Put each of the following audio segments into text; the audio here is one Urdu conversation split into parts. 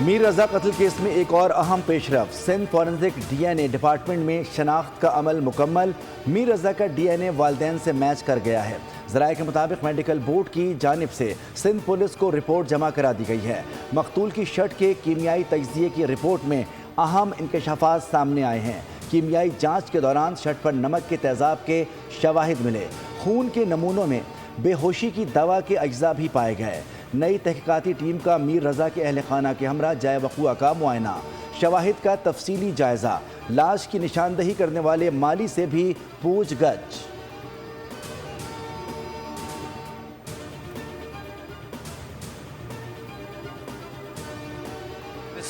میر رضا قتل کیس میں ایک اور اہم پیش رفت، سندھ فورنزک ڈی این اے ڈپارٹمنٹ میں شناخت کا عمل مکمل۔ میر رضا کا ڈی این اے والدین سے میچ کر گیا ہے۔ ذرائع کے مطابق میڈیکل بورڈ کی جانب سے سندھ پولیس کو رپورٹ جمع کرا دی گئی ہے۔ مقتول کی شرٹ کے کیمیائی تجزیے کی رپورٹ میں اہم انکشافات سامنے آئے ہیں۔ کیمیائی جانچ کے دوران شرٹ پر نمک کے تیزاب کے شواہد ملے۔ خون کے نمونوں میں بے ہوشی کی دوا کے اجزاء بھی پائے گئے۔ نئی تحقیقاتی ٹیم کا میر رضا کے اہل خانہ کے ہمراہ جائے وقوع کا معائنہ، شواہد کا تفصیلی جائزہ، لاش کی نشاندہی کرنے والے مالی سے بھی پوچھ گچھ۔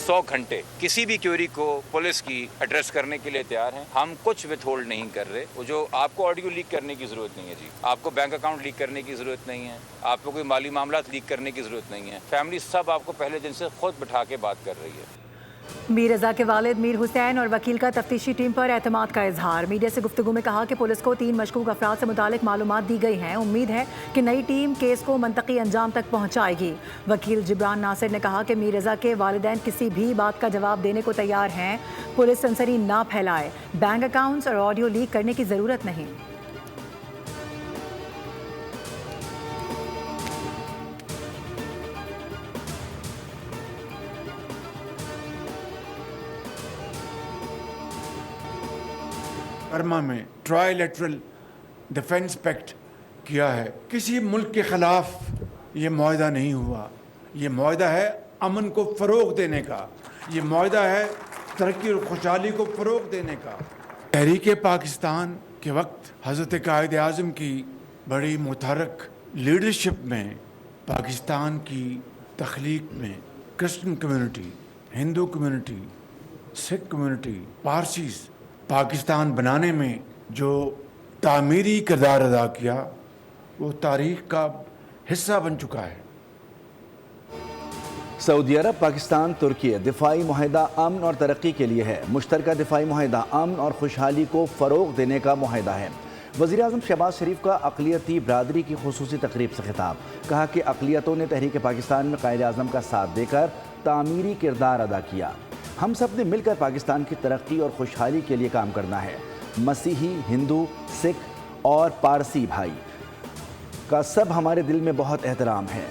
100 گھنٹے کسی بھی کیوری کو پولیس کی ایڈریس کرنے کے لیے تیار ہیں۔ ہم کچھ وتھ ہولڈ نہیں کر رہے۔ وہ جو آپ کو آڈیو لیک کرنے کی ضرورت نہیں ہے جی، آپ کو بینک اکاؤنٹ لیک کرنے کی ضرورت نہیں ہے، آپ کو کوئی مالی معاملات لیک کرنے کی ضرورت نہیں ہے۔ فیملی سب آپ کو پہلے دن سے خود بٹھا کے بات کر رہی ہے۔ میر رضا کے والد میر حسین اور وکیل کا تفتیشی ٹیم پر اعتماد کا اظہار۔ میڈیا سے گفتگو میں کہا کہ پولیس کو 3 مشکوک افراد سے متعلق معلومات دی گئی ہیں۔ امید ہے کہ نئی ٹیم کیس کو منطقی انجام تک پہنچائے گی۔ وکیل جبران ناصر نے کہا کہ میر رضا کے والدین کسی بھی بات کا جواب دینے کو تیار ہیں۔ پولیس سنسنی نہ پھیلائے، بینک اکاؤنٹس اور آڈیو لیک کرنے کی ضرورت نہیں۔ برما میں ٹرائی لیٹرل ڈیفنس پیکٹ کیا ہے۔ کسی ملک کے خلاف یہ معاہدہ نہیں ہوا۔ یہ معاہدہ ہے امن کو فروغ دینے کا، یہ معاہدہ ہے ترقی اور خوشحالی کو فروغ دینے کا۔ تحریک پاکستان کے وقت حضرت قائد اعظم کی بڑی متحرک لیڈرشپ میں پاکستان کی تخلیق میں کرسچن کمیونٹی، ہندو کمیونٹی، سکھ کمیونٹی، پارسیز پاکستان بنانے میں جو تعمیری کردار ادا کیا وہ تاریخ کا حصہ بن چکا ہے۔ سعودی عرب، پاکستان، ترکی دفاعی معاہدہ امن اور ترقی کے لیے ہے۔ مشترکہ دفاعی معاہدہ امن اور خوشحالی کو فروغ دینے کا معاہدہ ہے۔ وزیر اعظم شہباز شریف کا اقلیتی برادری کی خصوصی تقریب سے خطاب، کہا کہ اقلیتوں نے تحریک پاکستان میں قائد اعظم کا ساتھ دے کر تعمیری کردار ادا کیا۔ ہم سب نے مل کر پاکستان کی ترقی اور خوشحالی کے لیے کام کرنا ہے۔ مسیحی، ہندو، سکھ اور پارسی بھائی کا سب ہمارے دل میں بہت احترام ہے۔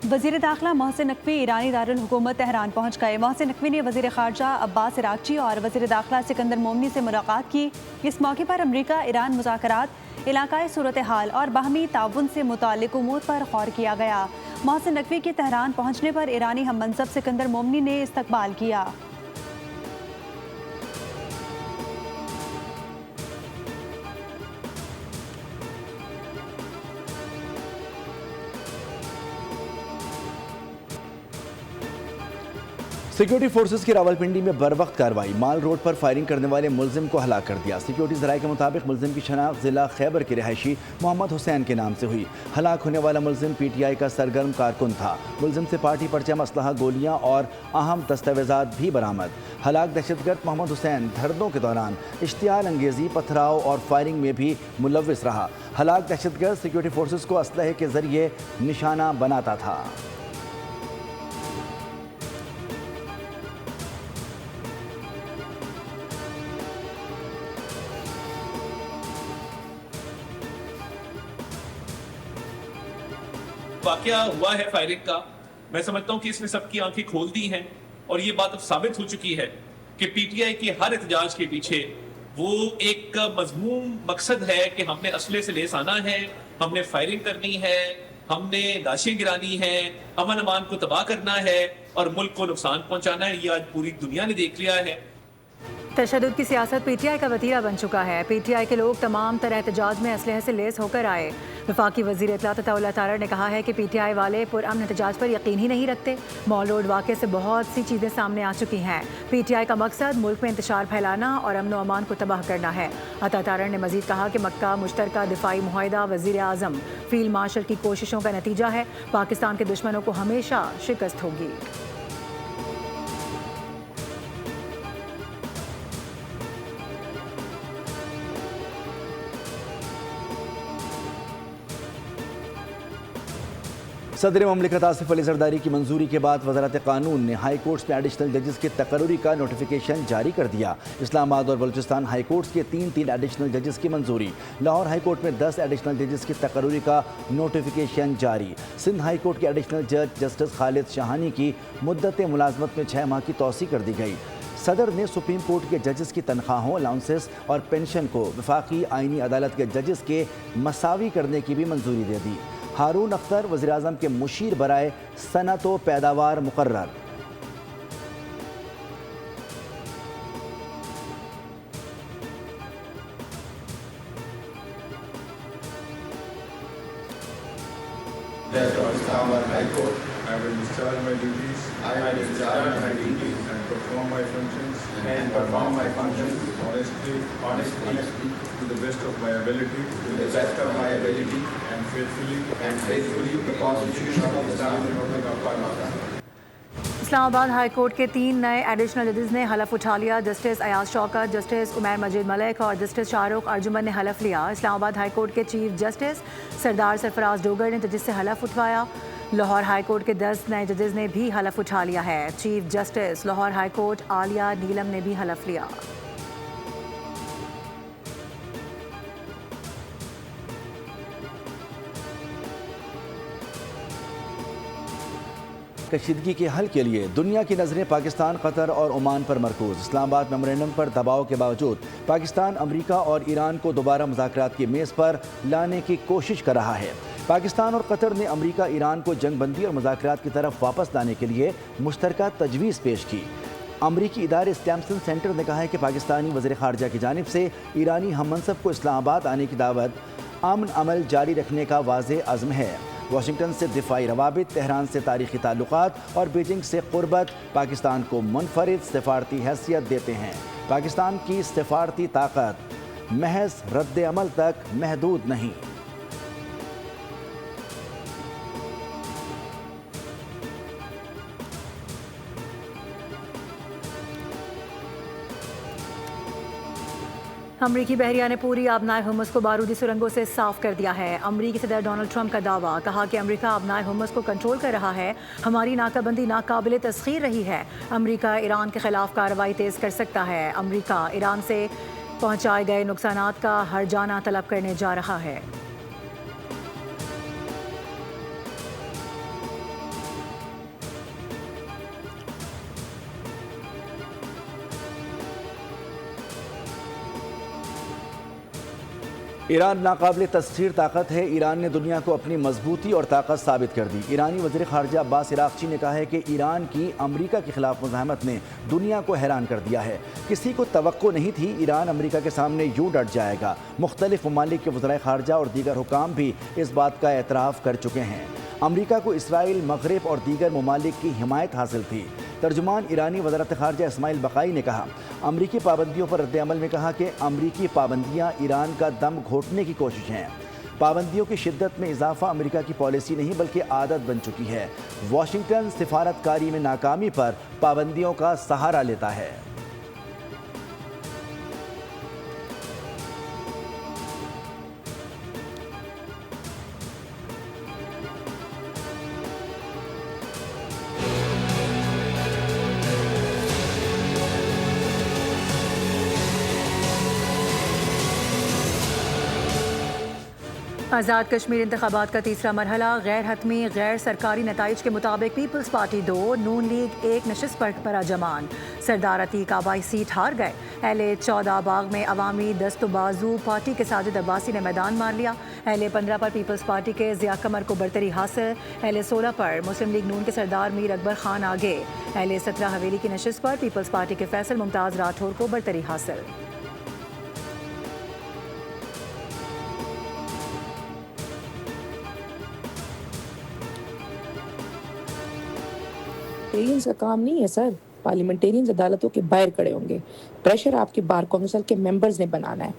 وزیر داخلہ محسن نقوی ایرانی دارالحکومت تہران پہنچ گئے۔ محسن نقوی نے وزیر خارجہ عباس عراقچی اور وزیر داخلہ سکندر مومنی سے ملاقات کی۔ اس موقع پر امریکہ ایران مذاکرات، علاقائی صورتحال اور باہمی تعاون سے متعلق امور پر غور کیا گیا۔ محسن نقوی کے تہران پہنچنے پر ایرانی ہم منصب سکندر مومنی نے استقبال کیا۔ سیکیورٹی فورسز کی راولپنڈی میں بروقت کارروائی، مال روڈ پر فائرنگ کرنے والے ملزم کو ہلاک کر دیا۔ سیکیورٹی ذرائع کے مطابق ملزم کی شناخت ضلع خیبر کے رہائشی محمد حسین کے نام سے ہوئی۔ ہلاک ہونے والا ملزم پی ٹی آئی کا سرگرم کارکن تھا۔ ملزم سے پارٹی پرچم، اسلحہ، گولیاں اور اہم دستاویزات بھی برآمد۔ ہلاک دہشت گرد محمد حسین دھرنوں کے دوران اشتعال انگیزی، پتھراؤ اور فائرنگ میں بھی ملوث رہا۔ ہلاک دہشت گرد سیکیورٹی فورسز کو اسلحے کے ذریعے نشانہ بناتا تھا۔ واقعہ ہوا ہے فائرنگ کا، میں سمجھتا ہوں کہ اس نے سب کی آنکھیں کھول دی ہیں اور یہ بات اب ثابت ہو چکی ہے کہ پی ٹی آئی کی ہر احتجاج کے پیچھے وہ ایک مضمون مقصد ہے کہ ہم نے اسلحے سے لیس آنا ہے، ہم نے فائرنگ کرنی ہے، ہم نے لاشیں گرانی ہیں، امن امان کو تباہ کرنا ہے اور ملک کو نقصان پہنچانا ہے۔ یہ آج پوری دنیا نے دیکھ لیا ہے۔ تشدد کی سیاست پی ٹی آئی کا وتیرہ بن چکا ہے۔ پی ٹی آئی کے لوگ تمام طرح احتجاج میں اسلحے سے لیس ہو کر آئے۔ وفاقی وزیر اطلاعات عطا اللہ تارڑ نے کہا ہے کہ پی ٹی آئی والے پرامن احتجاج پر یقین ہی نہیں رکھتے۔ مال روڈ واقعے سے بہت سی چیزیں سامنے آ چکی ہیں۔ پی ٹی آئی کا مقصد ملک میں انتشار پھیلانا اور امن و امان کو تباہ کرنا ہے۔ عطا تارڑ نے مزید کہا کہ مکہ مشترکہ دفاعی معاہدہ وزیر اعظم فیلڈ مارشل کی کوششوں کا نتیجہ ہے۔ پاکستان کے دشمنوں کو ہمیشہ شکست ہوگی۔ صدر مملکت آصف علی زرداری کی منظوری کے بعد وزارت قانون نے ہائی کورٹس میں ایڈیشنل ججز کی تقرری کا نوٹیفیکیشن جاری کر دیا۔ اسلام آباد اور بلوچستان ہائی کورٹس کے 3 ایڈیشنل ججز کی منظوری۔ لاہور ہائی کورٹ میں 10 ایڈیشنل ججز کی تقرری کا نوٹیفیکیشن جاری۔ سندھ ہائی کورٹ کے ایڈیشنل جج جسٹس خالد شاہانی کی مدت ملازمت میں 6 ماہ کی توسیع کر دی گئی۔ صدر نے سپریم کورٹ کے ججز کی تنخواہوں، الاؤنسز اور پینشن کو وفاقی آئینی عدالت کے ججز کے مساوی کرنے کی بھی منظوری دے دی۔ ہارون اختر وزیراعظم کے مشیر برائے صنعت و پیداوار مقرر۔ I will discharge my duties. I will discharge my duties and perform my functions honestly to the best of my ability and faithfully the Constitution of the Islamic Republic of Pakistan. اسلام آباد ہائی کورٹ کے 3 نئے ایڈیشنل ججز نے حلف اٹھا لیا۔ جسٹس ایاز شوکت، جسٹس عمیر مجید ملک اور جسٹس شاہ رخ ارجمن نے حلف لیا۔ اسلام آباد ہائی کورٹ کے چیف جسٹس سردار سرفراز ڈوگر نے ججز سے حلف اٹھوایا۔ لاہور ہائی کورٹ کے 10 نئے ججز نے بھی حلف اٹھا لیا ہے۔ Chief justice Lahore high court Aalia Neelum نے بھی حلف لیا۔ کشیدگی کے حل کے لیے دنیا کی نظریں پاکستان، قطر اور عمان پر مرکوز۔ اسلام آباد میمورنڈم پر دباؤ کے باوجود پاکستان امریکہ اور ایران کو دوبارہ مذاکرات کی میز پر لانے کی کوشش کر رہا ہے۔ پاکستان اور قطر نے امریکہ ایران کو جنگ بندی اور مذاکرات کی طرف واپس لانے کے لیے مشترکہ تجویز پیش کی۔ امریکی ادارے اسٹیمپسن سینٹر نے کہا ہے کہ پاکستانی وزیر خارجہ کی جانب سے ایرانی ہم منصب کو اسلام آباد آنے کی دعوت امن عمل جاری رکھنے کا واضح عزم ہے۔ واشنگٹن سے دفاعی روابط، تہران سے تاریخی تعلقات اور بیجنگ سے قربت پاکستان کو منفرد سفارتی حیثیت دیتے ہیں۔ پاکستان کی سفارتی طاقت محض رد عمل تک محدود نہیں۔ امریکی بحریہ نے پوری آبنائے ہومس کو بارودی سرنگوں سے صاف کر دیا ہے۔ امریکی صدر ڈونلڈ ٹرمپ کا دعویٰ، کہا کہ امریکہ آبنائے ہومس کو کنٹرول کر رہا ہے۔ ہماری ناکہ بندی ناقابل تسخیر رہی ہے۔ امریکہ ایران کے خلاف کارروائی تیز کر سکتا ہے۔ امریکہ ایران سے پہنچائے گئے نقصانات کا ہرجانہ طلب کرنے جا رہا ہے۔ ایران ناقابل تسخیر طاقت ہے۔ ایران نے دنیا کو اپنی مضبوطی اور طاقت ثابت کر دی۔ ایرانی وزیر خارجہ عباس عراقچی نے کہا ہے کہ ایران کی امریکہ کے خلاف مزاحمت نے دنیا کو حیران کر دیا ہے۔ کسی کو توقع نہیں تھی ایران امریکہ کے سامنے یوں ڈٹ جائے گا۔ مختلف ممالک کے وزرائے خارجہ اور دیگر حکام بھی اس بات کا اعتراف کر چکے ہیں۔ امریکہ کو اسرائیل، مغرب اور دیگر ممالک کی حمایت حاصل تھی۔ ترجمان ایرانی وزارت خارجہ اسماعیل بقائی نے کہا، امریکی پابندیوں پر رد عمل میں کہا کہ امریکی پابندیاں ایران کا دم گھونٹنے کی کوشش ہیں۔ پابندیوں کی شدت میں اضافہ امریکہ کی پالیسی نہیں بلکہ عادت بن چکی ہے۔ واشنگٹن سفارت کاری میں ناکامی پر پابندیوں کا سہارا لیتا ہے۔ آزاد کشمیر انتخابات کا تیسرا مرحلہ غیر حتمی غیر سرکاری نتائج کے مطابق پیپلز پارٹی 2، نون لیگ 1 نشست پر پراجمان۔ سردار عتیق آبائی سیٹ ہار گئے۔ اہل 14 باغ میں عوامی دست و بازو پارٹی کے ساجد عباسی نے میدان مار لیا۔ اہل 15 پر پیپلز پارٹی کے ضیاء قمر کو برتری حاصل۔ اہل 16 پر مسلم لیگ نون کے سردار میر اکبر خان آگے۔ اہل 17 حویلی کی نشست پر پیپلز پارٹی کے فیصل ممتاز راٹھور کو برتری حاصل۔ پارلیمنٹیرینز کا کام نہیں ہے سر، پارلیمنٹیرینز عدالتوں کے باہر کھڑے ہوں گے۔ پریشر آپ کے بار کونسل کے ممبرز نے بنانا ہے،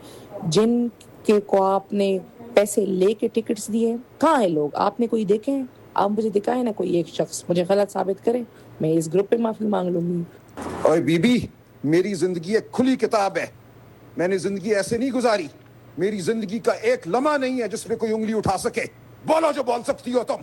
جن کے کو آپ نے پیسے لے کے ٹکٹس دیے۔ کہاں ہیں لوگ؟ آپ نے کوئی دیکھے ہیں؟ آپ مجھے دکھائے نا کوئی ایک شخص، مجھے غلط ثابت کرے، میں اس گروپ پہ معافی مانگ لوں گی۔ اوے بی بی، میری زندگی ایک کھلی کتاب ہے، میں نے زندگی ایسے نہیں گزاری۔ میری زندگی کا ایک لمحہ نہیں ہے جس پہ کوئی انگلی اٹھا سکے۔ بولو جو بول سکتی ہو تم۔